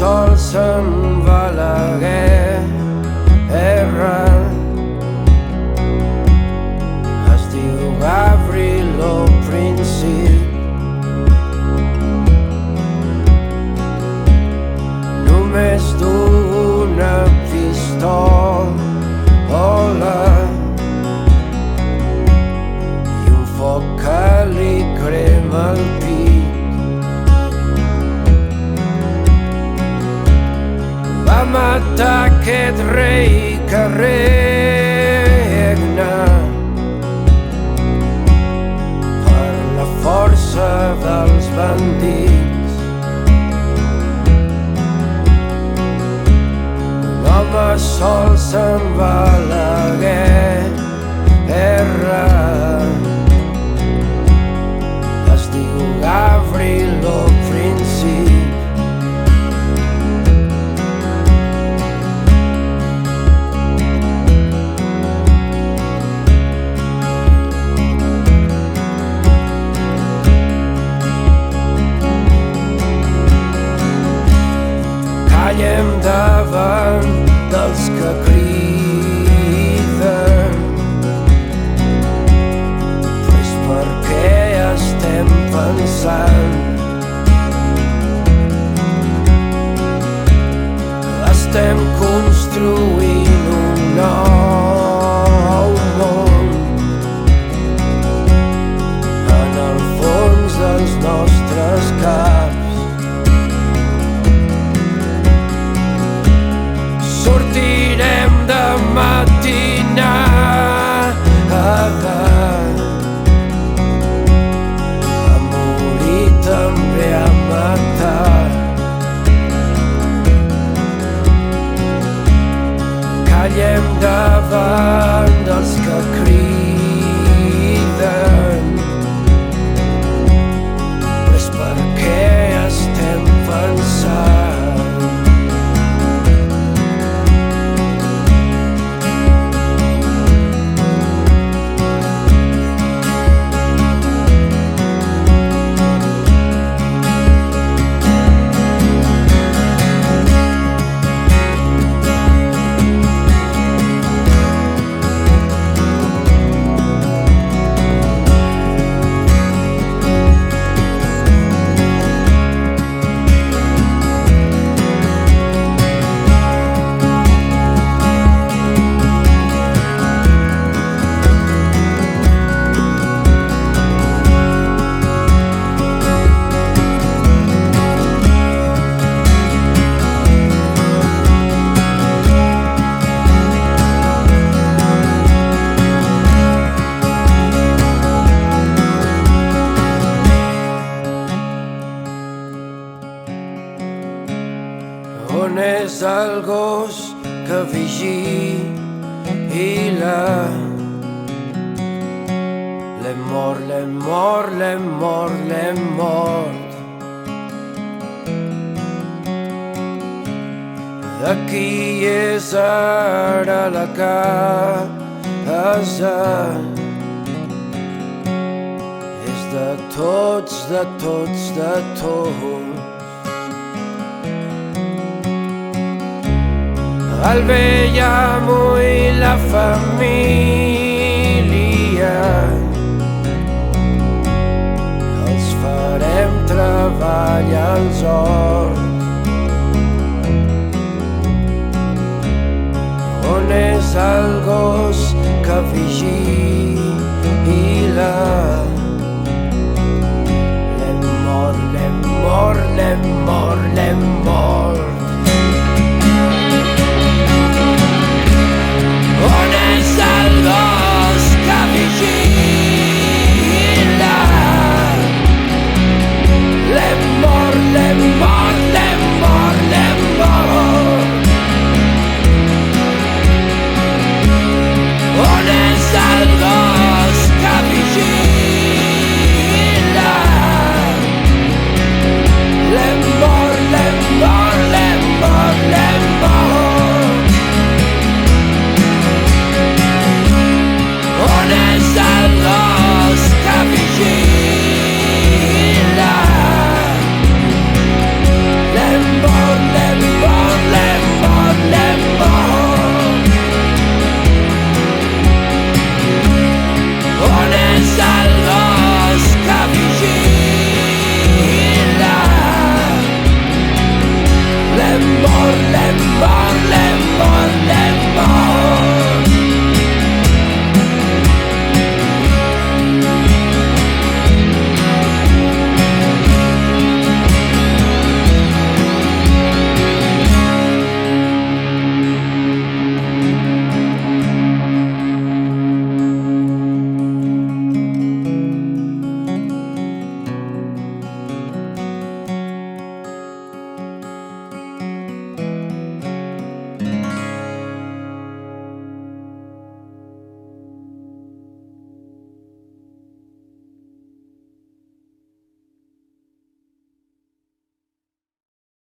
sol se'n va a la guerra. Es diu Gavrilo Princip. Només du una pistola i un foc que li crema el pit. Va matar aquest rei que regna per la força dels bandits. Un home sol se'n va a la guerra. Es diu Gavrilo Princip. Callem davant dels que criden, però és perquè estem pensant. Estem construint un nou món en el fons dels nostres caps. Sortirem de matinada a morir també a matar. Callem davant dels que criden, però és perquè estem pensant. On és el gos que vigila? L'hem mort, l'hem mort, l'hem mort, l'hem mort. De qui és ara la casa? És de tots, de tots, de tots. El vell amo i la família